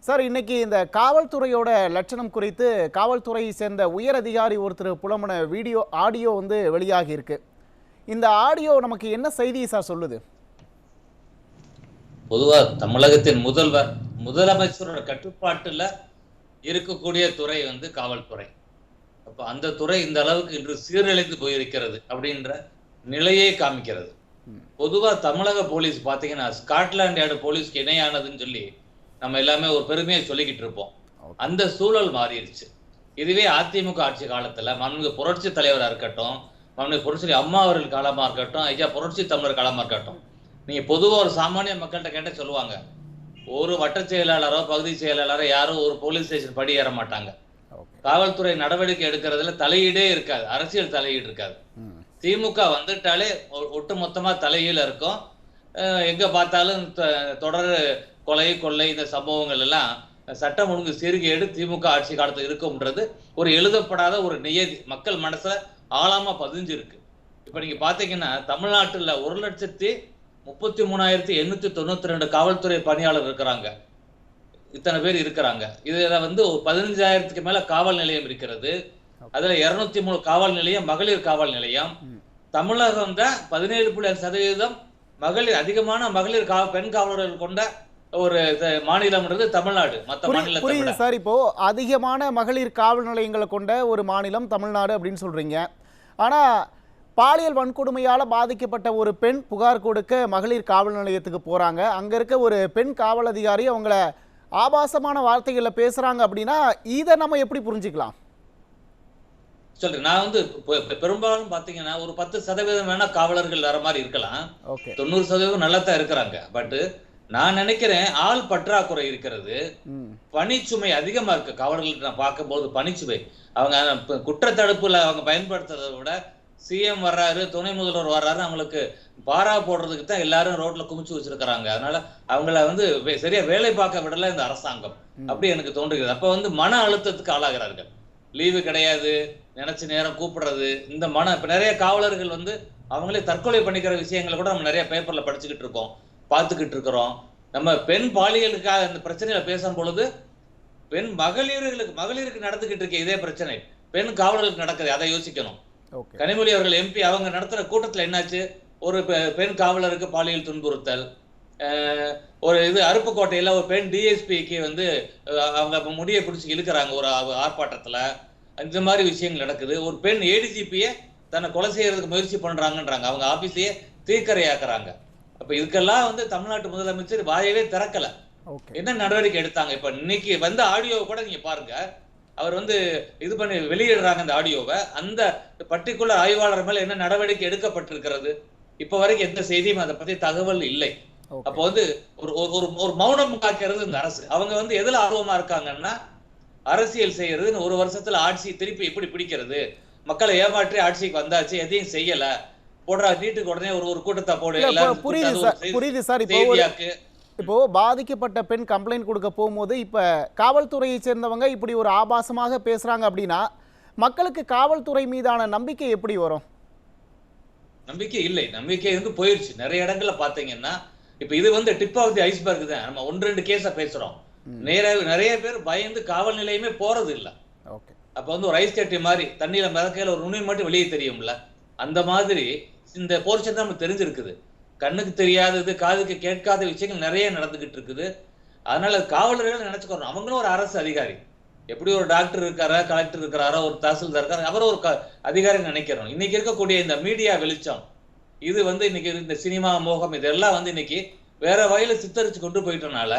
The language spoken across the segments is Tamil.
சார், இன்னைக்கு இந்த காவல்துறையோட லட்சணம் குறித்து காவல்துறையை சேர்ந்த உயர் அதிகாரி ஒருத்தர் புலம்புன ஆடியோ வந்து வெளியாகி இருக்கு. இந்த ஆடியோ நமக்கு என்ன செய்தி சார் சொல்லுது? பொதுவா தமிழகத்தின் முதலமைச்சரோட கட்டுப்பாட்டுல இருக்கக்கூடிய துறை வந்து காவல்துறை. அப்ப அந்த துறை இந்த அளவுக்கு இன்று சீரழிந்து போயிருக்கிறது அப்படின்ற நிலையை காமிக்கிறது. பொதுவா தமிழக போலீஸ் பாத்தீங்கன்னா ஸ்காட்லாந்து யார்டு போலீஸ்க்கு இணையானதுன்னு சொல்லி நம்ம எல்லாமே ஒரு பெருமையை சொல்லிக்கிட்டு இருப்போம். அந்த சூழல் மாறிடுச்சு. இதுவே அதிமுக ஆட்சி காலத்துல மாண்புமிகு புரட்சி தலைவரா இருக்கட்டும், மாண்புமிகு புரட்சி அம்மா அவர்கள் காலமா இருக்கட்டும், ஐயா புரட்சி தமிழர் காலமா இருக்கட்டும், நீங்க பொதுவா ஒரு சாமானிய மக்கள்கிட்ட கேட்ட சொல்லுவாங்க, ஒரு வட்ட செயலாளரோ பகுதி செயலாளரோ யாரும் ஒரு போலீஸ் ஸ்டேஷன் படி ஏற மாட்டாங்க. காவல்துறை நடவடிக்கை எடுக்கிறதுல தலையீடே இருக்காது, அரசியல் தலையீடு இருக்காது. திமுக வந்துட்டாலே ஒட்டு மொத்தமா தலையீடு இருக்கும். எங்க பார்த்தாலும் தொடர் கொலை கொள்ளை இந்த சம்பவங்கள் எல்லாம் சட்டம் ஒழுங்கு சீர்கேடு திமுக ஆட்சி காலத்தில் இருக்கும்ன்றது ஒரு எழுதப்படாத ஒரு நியதி மக்கள் மனசுல ஆழமா பதிஞ்சிருக்கு. இப்ப நீங்க பாத்தீங்கன்னா தமிழ்நாட்டுல 1,33,892 காவல்துறை பணியாளர் இருக்கிறாங்க. இத்தனை பேர் இருக்கிறாங்க. இதுல வந்து 15,000க்கு மேல காவல் நிலையம் இருக்கிறது. அதுல 203 காவல் நிலையம் மகளிர் காவல் நிலையம். தமிழகம் தான் 17.5% மகளிர் அதிகமான மகளிர் பெண் காவலர்கள் கொண்ட ஒரு மாநிலம்ன்றது தமிழ்நாடு. மற்ற மாநிலத்தை விட சார், இப்போ அதிகமான மகளிர் காவல் நிலையங்களை கொண்ட ஒரு மாநிலம் தமிழ்நாடு அப்படின்னு சொல்றீங்க. ஆனா பாலியல் வன்கொடுமையால பாதிக்கப்பட்ட ஒரு பெண் புகார் கொடுக்க மகளிர் காவல் நிலையத்துக்கு போறாங்க. அங்க இருக்க ஒரு பெண் காவல் அதிகாரி அவங்கள ஆபாசமான வார்த்தைகள்ல பேசுறாங்க அப்படின்னா இதை நம்ம எப்படி புரிஞ்சுக்கலாம்? சொல்றேன். நான் வந்து பெரும்பாலும் பாத்தீங்கன்னா ஒரு 10% வேணா காவலர்கள் வர மாதிரி இருக்கலாம். 90% நல்லா தான் இருக்கிறாங்க. பட் நான் நினைக்கிறேன் ஆள் பற்றாக்குறை இருக்கிறது, பணிச்சுமை அதிகமா இருக்கு காவலர்கள். நான் பார்க்கும்போது பணிச்சுமை அவங்க குற்றத்தடுப்புல அவங்க பயன்படுத்துறதை விட சிஎம் வர்றாரு, துணை முதல்வர் வர்றாரு, அவங்களுக்கு பாரா போடுறதுக்கு தான் எல்லாரும் ரோட்ல குமிச்சு வச்சிருக்கிறாங்க. அதனால அவங்கள வந்து சரியா வேலை பார்க்க விடல இந்த அரசாங்கம், அப்படி எனக்கு தோன்றுகிறது. அப்ப வந்து மன அழுத்தத்துக்கு ஆளாகிறார்கள். லீவு கிடையாது, நினைச்ச நேரம் கூப்பிடுறது, இந்த இப்ப நிறைய காவலர்கள் வந்து அவங்களே தற்கொலை பண்ணிக்கிற விஷயங்களை கூட நம்ம நிறைய பேப்பர்ல படிச்சுக்கிட்டு இருக்கோம், பார்த்துக்கிட்டு இருக்கிறோம். நம்ம பெண் பாலியலுக்காக இந்த பிரச்சனையில பேசும் பொழுது மகளிருக்கு நடந்துகிட்டு இருக்க இதே பிரச்சனை பெண் காவலர்களுக்கு நடக்குது, அதை யோசிக்கணும். கனிமொழி அவர்கள் எம்பி அவங்க நடத்துற கூட்டத்துல என்னாச்சு, ஒரு பெண் காவலருக்கு பாலியல் துன்புறுத்தல், ஒரு அருப்புக்கோட்டையில ஒரு பெண் டிஎஸ்பிக்கு வந்து அவங்க முடியை பிடிச்சி இழுக்கிறாங்க ஒரு ஆர்ப்பாட்டத்துல, இந்த மாதிரி விஷயங்கள் நடக்குது. ஒரு பெண் ஏடிஜிபியை தன்னை கொலை செய்யறதுக்கு முயற்சி பண்றாங்கன்றாங்க, அவங்க ஆபீஸையே தீக்கரையாக்குறாங்க. அப்ப இதுக்கெல்லாம் வந்து தமிழ்நாட்டு முதலமைச்சர் வாயவே திறக்கல. என்ன நடவடிக்கை எடுத்தாங்க? இப்ப இன்னைக்கு வந்த ஆடியோவை கூட நீங்க பாருங்க, அவர் வந்து இது பண்ணி வெளியிடுறாங்க அந்த ஆடியோவை. அந்த பர்டிகுலர் ஆய்வாளர் மேல என்ன நடவடிக்கை எடுக்கப்பட்டிருக்கிறது? இப்ப வரைக்கும் எந்த செய்தியும் அதை பத்தி தகவல் இல்லை. அப்ப வந்து ஒரு மௌனம் காக்கிறது இந்த அரசு. அவங்க வந்து எதுல ஆர்வமா இருக்காங்கன்னா அரசியல் செய்யறது, ஒரு வருஷத்துல ஆட்சி திருப்பி எப்படி பிடிக்கிறது, மக்களை ஏமாற்றி ஆட்சிக்கு வந்தாச்சு, எதையும் செய்யல, போடுறா நீட்டுக்கு உடனே ஒரு கூட்டத்தை போடு. புரியுது சார். இப்போ பாதிக்கப்பட்ட பெண் கம்ப்ளைண்ட் கொடுக்க போகும்போது இப்ப காவல்துறையை சேர்ந்தவங்க இப்படி ஒரு ஆபாசமாக பேசுறாங்க அப்படின்னா மக்களுக்கு காவல்துறை மீதான நம்பிக்கை எப்படி வரும்? நம்பிக்கை இல்லை, நம்பிக்கை வந்து போயிருச்சு. நிறைய இடங்கள்ல பாத்தீங்கன்னா இப்ப இது வந்து டிப் ஆஃப் தி ஐஸ்பர்க் தான். நம்ம 1-2 கேஸ பேசுறோம். நிறைய பேர் பயந்து காவல் நிலையமே போறது இல்ல. அப்ப வந்து ஒரு ஐஸ் கட்டி மாதிரி தண்ணியில மிதக்கையில ஒரு நுனி மட்டும் வெளியே தெரியும்ல, அந்த மாதிரி இந்த போர்ஷன் தான் நமக்கு தெரிஞ்சிருக்குது. கண்ணுக்கு தெரியாதது, காதுக்கு கேட்காத விஷயங்கள் நிறைய நடந்துகிட்டு இருக்குது. அதனால காவலர்கள் நினைச்சுக்கணும், அவங்களும் ஒரு அரசு அதிகாரி. எப்படி ஒரு டாக்டர் இருக்காரா, கலெக்டர் இருக்கிறாரோ, ஒரு தாசில்தார் இருக்காரு, அவரும் ஒரு அதிகாரி நினைக்கிறோம். இன்னைக்கு இருக்கக்கூடிய இந்த மீடியா வெளிச்சம் இது வந்து இன்னைக்கு இந்த சினிமா மோகம் இதெல்லாம் வந்து இன்னைக்கு வேற வகையில சித்தரிச்சு கொண்டு போயிட்டனால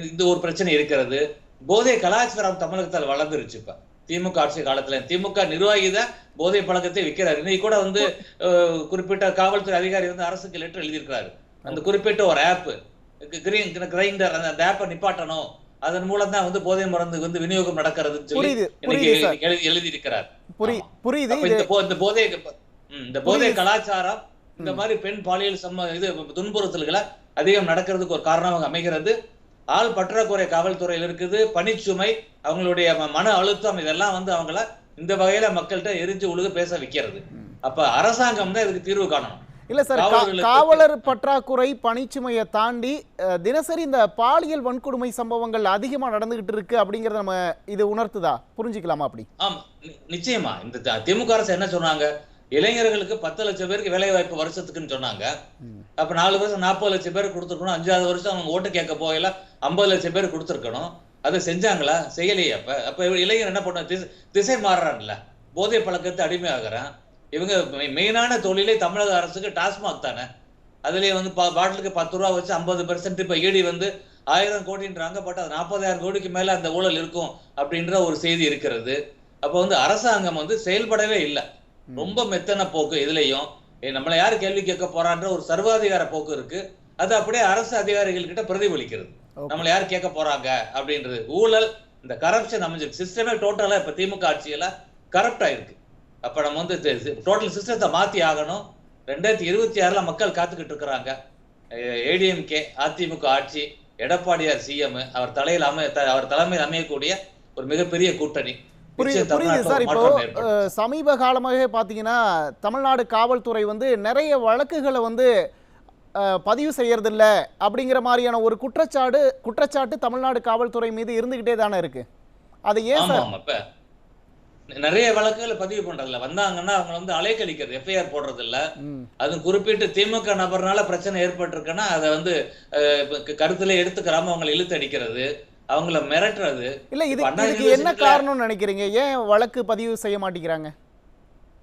இந்த ஒரு பிரச்சனை இருக்கிறது. போதை கலாச்சாரம் தமிழகத்தில் வளர்ந்துருச்சு. இப்ப திமுக ஆட்சி காலத்துல திமுக நிர்வாகிதான் போதை பழக்கத்தை விற்கிறாரு. இன்னைக்கு கூட வந்து குறிப்பிட்ட காவல்துறை அதிகாரி வந்து அரசுக்கு லெட்டர் எழுதியிருக்கிறாரு. அந்த குறிப்பிட்ட ஒரு ஆப் கிரைண்டர், அந்த ஆப்பை நிப்பாட்டணும், அதன் மூலம் தான் வந்து போதை மருந்து வந்து விநியோகம் நடக்கிறதுன்னு சொல்லி எழுதியிருக்கிறார். இந்த போதை கலாச்சாரம் இந்த மாதிரி பெண் பாலியல் துன்புறுத்தல்களை அதிகம் நடக்கிறதுக்கு ஒரு காரணமாக அமைகிறது. ஆள் பற்றாக்குறை காவல்துறையில் இருக்குது, பணிச்சுமை, அவங்களுடைய மன அழுத்தம், இதெல்லாம் வந்து அவங்கள இந்த வகையில மக்கள்கிட்ட எரிஞ்சு உழுக பேச வைக்கிறது. அப்ப அரசாங்கம் தான் இதுக்கு தீர்வு காணணும். இல்ல சார், காவலர் பற்றாக்குறை பணிச்சுமையை தாண்டி தினசரி இந்த பாலியல் வன்கொடுமை சம்பவங்கள் அதிகமா நடந்துகிட்டு இருக்கு அப்படிங்கறத நம்ம இது உணர்த்துதா, புரிஞ்சுக்கலாமா அப்படி? ஆமா, நிச்சயமா. இந்த திமுக அரசு என்ன சொன்னாங்க, இளைஞர்களுக்கு 10 லட்சம் பேருக்கு வேலை வாய்ப்பு வருஷத்துக்குன்னு சொன்னாங்க. அப்ப 4 வருஷம் 40 லட்சம் பேருக்கு கொடுத்துருக்கணும். 5வது வருஷம் அவங்க ஓட்டு கேட்க போகல 50 லட்சம் பேருக்கு கொடுத்துருக்கணும். அதை செஞ்சாங்களா? செய்யலையே. அப்ப இளைஞர் என்ன பண்ண, திசை மாறுறான்ல, போதை பழக்கத்தை அடிமையாகிறான். இவங்க மெயினான தொழிலே தமிழக அரசுக்கு டாஸ்மாக் தானே. அதுலயே வந்து பாட்டிலுக்கு 10 ரூபா வச்சு 50%. இப்ப ஈடி வந்து 1000 கோடின்றாங்க. பட் அது 40,000 கோடிக்கு மேல அந்த ஊழல் இருக்கும் அப்படின்ற ஒரு செய்தி இருக்கிறது. அப்ப வந்து அரசாங்கம் வந்து செயல்படவே இல்லை. ரொம்ப மெத்தன போக்கு இதுலயும். நம்மளை யாரு கேள்வி கேட்க போறான்ற ஒரு சர்வாதிகார போக்கு இருக்கு. அது அப்படியே அரசு அதிகாரிகள் கிட்ட பிரதிபலிக்கிறது. நம்மளை யாரு கேட்க போறாங்க அப்படின்றது. ஊழல், இந்த கரப்ஷன் அமைஞ்சிருக்கு. சிஸ்டமே டோட்டலா இப்ப திமுக ஆட்சியில கரப்ட் ஆயிருக்கு. அப்ப நம்ம வந்து டோட்டல் சிஸ்டத்தை மாத்தி ஆகணும். 2026ல மக்கள் காத்துக்கிட்டு இருக்கிறாங்க. ஏடிஎம்கே அதிமுக ஆட்சி, எடப்பாடியார் சிஎம், அவர் தலைமையில் அமையக்கூடிய ஒரு மிகப்பெரிய கூட்டணி. புரியுது சார். இப்போ சமீப காலமாக பாத்தீங்கன்னா தமிழ்நாடு காவல்துறை வந்து நிறைய வழக்குகளை வந்து பதிவு செய்யறதில்ல அப்படிங்கிற மாதிரியான ஒரு குற்றச்சாட்டு தமிழ்நாடு காவல்துறை மீது இருந்துகிட்டே தானே இருக்கு. அது ஏன் சார்? நிறைய வழக்குகளை பதிவு பண்றதில்ல. வந்தாங்கன்னா அவங்க வந்து அலைக்கழிக்கிறது, எஃப்ஐஆர் போடுறது இல்ல. அது குறிப்பிட்டு திமுக நபர்னால பிரச்சனை ஏற்பட்டிருக்குன்னா அதை வந்து கருத்துல எடுத்துக்கிறாம அவங்களை இழுத்து அடிக்கிறது, அவங்கள மிரட்டுறது. இல்ல, இதுக்கு என்ன காரணம் நினைக்கிறீங்க? ஏன் வழக்கு பதிவு செய்ய மாட்டேங்கிறாங்க?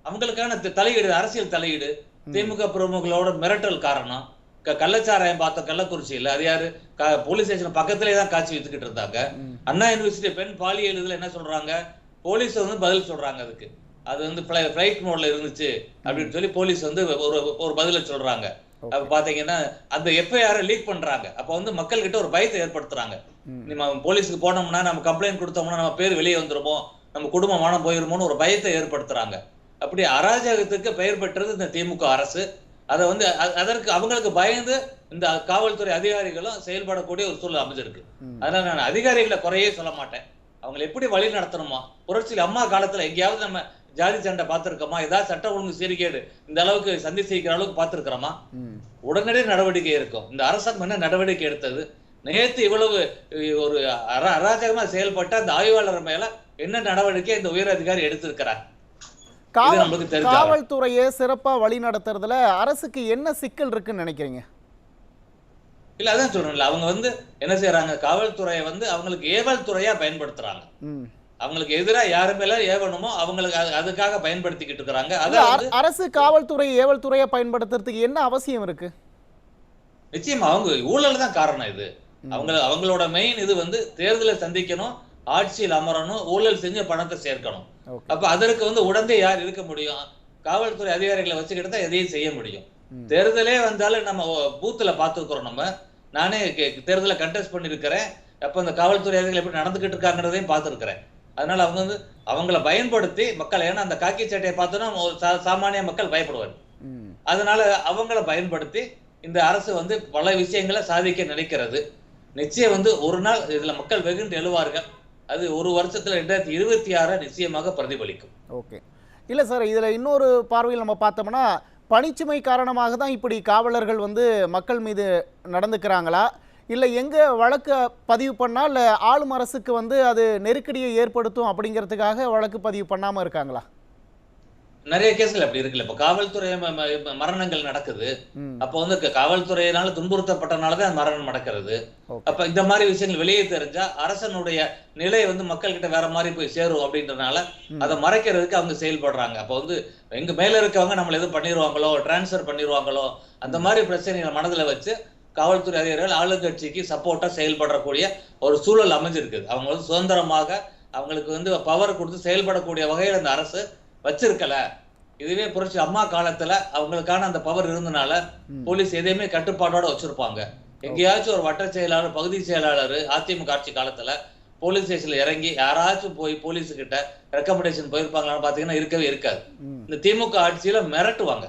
அவங்களுக்கான தலையீடு, அரசியல் தலையீடு, திமுக பிரமுகர்களோட மிரட்டல் காரணம். கள்ளச்சாராயம் பார்த்த கள்ளக்குறிச்சியில் அது யாரு, போலீஸ் ஸ்டேஷன் பக்கத்திலே தான் காட்சி வித்துக்கிட்டு இருந்தாங்க. அண்ணா யூனிவர்சிட்டி பெண் பாலியல் இதுல என்ன சொல்றாங்க, போலீஸ் வந்து பதில் சொல்றாங்க. அதுக்கு அது வந்து ஃபிளைட் மோட்ல இருந்துச்சு அப்படின்னு சொல்லி போலீஸ் வந்து ஒரு பதில சொல்றாங்க. அப்ப பாத்தீங்கன்னா அந்த எஃப்ஐஆர் லீக் பண்றாங்க. அப்ப வந்து மக்கள் கிட்ட ஒரு பயத்தை ஏற்படுத்துறாங்க. நம்ம போலீஸுக்கு போனோம்னா, நம்ம கம்ப்ளைண்ட் கொடுத்தோம்னா நம்ம பேர் வெளியே வந்துருமோ, நம்ம குடும்பம் மானம் போயிருமோன்னு ஒரு பயத்தை ஏற்படுத்துறாங்க. அப்படி அராஜகத்துக்கு பெயர் பெற்றது இந்த திமுக அரசு. அதை வந்து அதற்கு அவங்களுக்கு பயந்து இந்த காவல்துறை அதிகாரிகளும் செயல்படக்கூடிய ஒரு சூழல் அமைஞ்சிருக்கு. அதனால நான் அதிகாரிகளை குறையே சொல்ல மாட்டேன். அவங்களை எப்படி வழி நடத்தணுமா, புரட்சி அம்மா காலத்துல எங்கேயாவது நம்ம ஜாதி சண்டை பார்த்திருக்கோமா, ஏதாவது சட்ட ஒழுங்கு சீர்கேடு இந்த அளவுக்கு சந்தி செய்கிற அளவுக்கு பார்த்திருக்கிறோமா? உடனடி நடவடிக்கை இருக்கும். இந்த அரசாங்கம் என்ன நடவடிக்கை எடுத்தது? நேற்று இவ்வளவு ஒரு அராஜகமா செயல்பட்ட அந்த ஆய்வாளர் மேல என்ன நடவடிக்கை இந்த உயர் அதிகாரி எடுத்திருக்கிறார்? காவல்துறையை சிறப்பா வழி நடத்துறதுல அரசுக்கு என்ன சிக்கல் இருக்குன்னு நினைக்கிறீங்க? இல்ல, அதான் சொல்றேன்ல, அவங்க வந்து என்ன செய்யறாங்க, காவல்துறையை வந்து அவங்களுக்கு ஏவல் துறையா பயன்படுத்துறாங்க. அவங்களுக்கு எதிராக யாரு மேல ஏவணுமோ அவங்களுக்கு அதுக்காக பயன்படுத்திக்கிட்டு இருக்கிறாங்க. அதாவது அரசு காவல்துறை ஏவல் துறையா பயன்படுத்துறதுக்கு என்ன அவசியம் இருக்கு? நிச்சயமா அவங்க ஊழல் தான் காரணம். இது அவங்களோட மெயின் இது வந்து தேர்தலை சந்திக்கணும், ஆட்சியில் அமரணும், ஊழல் செஞ்சு பணத்தை சேர்க்கணும். அப்ப அதற்கு வந்து உடனே யார் இருக்க முடியும்? காவல்துறை அதிகாரிகளை வச்சுக்கிட்டு தான் எதையும் செய்ய முடியும். தேர்தலே வந்தாலும் நம்ம பூத்துல பாத்துக்கிறோம். நானே தேர்தலை கண்டெஸ்ட் பண்ணிருக்கிறேன். அப்ப அந்த காவல்துறை அதிகாரிகள் எப்படி நடந்துகிட்டு இருக்காங்கிறதையும் பார்த்திருக்கிறேன். அதனால அவங்க வந்து அவங்களை பயன்படுத்தி மக்கள், ஏன்னா அந்த காக்கி சட்டையை பார்த்தோன்னா சாமானிய மக்கள் பயப்படுவார். அதனால அவங்கள பயன்படுத்தி இந்த அரசு வந்து பல விஷயங்களை சாதிக்க நினைக்கிறது. நிச்சயம் வந்து ஒரு நாள் இதுல மக்கள் வெகுண்டு எழுவார்கள். அது ஒரு வருஷத்துல 2026 நிச்சயமாக பிரதிபலிக்கும். ஓகே. இல்ல சார், இதுல இன்னொரு பார்வையில் நம்ம பார்த்தோம்னா, பணிச்சுமை காரணமாக தான் இப்படி காவலர்கள் வந்து மக்கள் மீது நடந்துக்கிறாங்களா, இல்லை எங்கே வழக்கு பதிவு பண்ணால் இல்லை ஆளும் அரசுக்கு வந்து அது நெருக்கடியை ஏற்படுத்தும் அப்படிங்கிறதுக்காக வழக்கு பதிவு பண்ணாமல் இருக்காங்களா? நிறைய கேஸ்கள் அப்படி இருக்குல்ல. இப்ப காவல்துறை மரணங்கள் நடக்குது. அப்ப வந்து காவல்துறையினால துன்புறுத்தப்பட்டனாலதான் மரணம் நடக்கிறது. அப்ப இந்த மாதிரி விஷயங்கள் வெளியே தெரிஞ்சா அரசனுடைய நிலை வந்து மக்கள் கிட்ட வேற மாதிரி போய் சேரும் அப்படின்றதுனால அதை மறைக்கிறதுக்கு அவங்க செயல்படுறாங்க. அப்ப வந்து எங்க மேல இருக்கவங்க நம்மள எதுவும் பண்ணிடுவாங்களோ, டிரான்ஸ்பர் பண்ணிடுவாங்களோ, அந்த மாதிரி பிரச்சனைகளை மனதில் வச்சு காவல்துறை அதிகாரிகள் ஆளுங்கட்சிக்கு சப்போர்ட்டா செயல்படக்கூடிய ஒரு சூழல் அமைஞ்சிருக்குது. அவங்க வந்து சுதந்திரமாக அவங்களுக்கு வந்து பவர் கொடுத்து செயல்படக்கூடிய வகையில் அந்த அரசு வச்சிருக்கல. இதுவே புரட்சி அம்மா காலத்துல அவங்களுக்கான அந்த பவர் இருந்தனால போலீஸ் எதையுமே கட்டுப்பாட்டோட வச்சிருப்பாங்க. எங்கேயாச்சும் ஒரு வட்ட செயலாளர், பகுதி செயலாளர் அதிமுக ஆட்சி காலத்துல போலீஸ் ஸ்டேஷன்ல இறங்கி யாராச்சும் போய் போலீஸ் கிட்ட ரெக்கமெண்டேஷன் போயிருப்பாங்களான்னு பாத்தீங்கன்னா இருக்கவே இருக்காது. இந்த திமுக ஆட்சியில மிரட்டுவாங்க.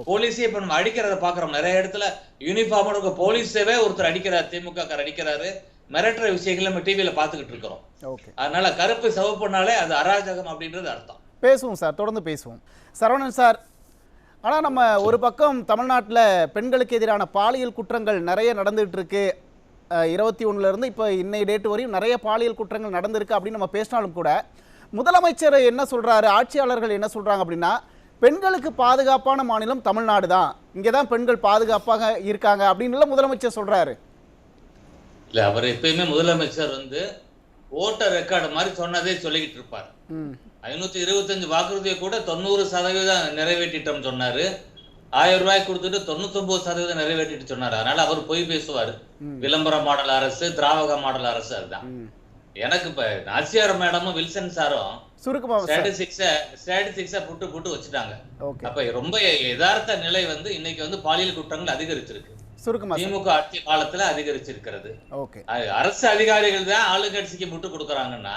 போலீஸே இப்ப நம்ம அடிக்கிறத பாக்குறோம். நிறைய இடத்துல யூனிஃபார்மோட போலீஸவே ஒருத்தர் அடிக்கிறார், திமுக அடிக்கிறாரு, மிரட்டுற விஷயங்களை நம்ம டிவியில பாத்துக்கிட்டு இருக்கிறோம். அதனால கருப்பு சிவப்புனாலே அது அராஜகம் அப்படின்றது அர்த்தம். பேசுவோம் சார், தொடர்ந்து பேசுவோம். சரவணன் சார், ஆனா நம்ம ஒரு பக்கம் தமிழ்நாட்டில் பெண்களுக்கு எதிரான பாலியல் குற்றங்கள் நிறைய நடந்துட்டு இருக்கு. 21 இருந்து இப்போ இன்னைய டேட் வரையும் நிறைய பாலியல் குற்றங்கள் நடந்திருக்கு அப்படின்னு நம்ம பேசினாலும் கூட முதலமைச்சர் என்ன சொல்றாரு, ஆட்சியாளர்கள் என்ன சொல்றாங்க அப்படின்னா பெண்களுக்கு பாதுகாப்பான மாநிலம் தமிழ்நாடு தான், இங்கே தான் பெண்கள் பாதுகாப்பாக இருக்காங்க அப்படின்னு முதலமைச்சர் சொல்றாரு. இல்ல, அவர் எப்பயுமே முதலமைச்சர் வந்து ஓட்டர் ரெக்கார்டு மாதிரி சொன்னதே சொல்லிக்கிட்டு இருப்பார். 525 வாக்குறுதியை கூட 90% நிறைவேற்றிட்டோம் சொன்னாரு. 1000 ரூபாய் கொடுத்துட்டு 99% நிறைவேற்றிட்டு சொன்னாரு. அதனால அவர் போய் பேசுவாரு. விளம்பர மாடல் அரசு, திராவக மாடல் அரசு. அதுதான் எனக்கு இப்ப நாச்சியார் மேடமும் வில்சன் சாரும் ஸ்டாட்டிஸ்டிக்ஸ புட்டு வச்சுட்டாங்க. அப்ப ரொம்ப யதார்த்த நிலை வந்து இன்னைக்கு வந்து பாலியல் குற்றங்கள் அதிகரிச்சிருக்கு. திமுக ஆட்சி காலத்துல அதிகரிச்சிருக்கிறது. அரசு அதிகாரிகள் தான் ஆளுங்கட்சிக்கு முட்டு கொடுக்கறாங்கன்னா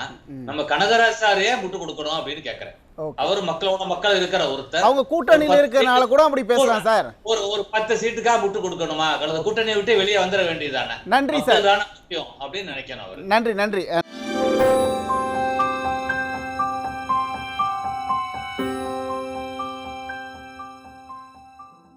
நம்ம கனகராஜாரையே முட்டு கொடுக்கணும் அப்படின்னு கேக்குறேன். அவர் மக்களோட மக்கள் இருக்கிற ஒருத்தர், அவங்க கூட்டணியில இருக்கறனால கூட அப்படி பேசலாம் சார். ஒரு 10 சீட்டுக்காக முட்டு கொடுக்கணுமா? கலந்து கூட்டணியை விட்டு வெளியே வந்துட வேண்டியதானே. நன்றி சார். முக்கியம் அப்படின்னு நினைக்கணும் அவர். நன்றி.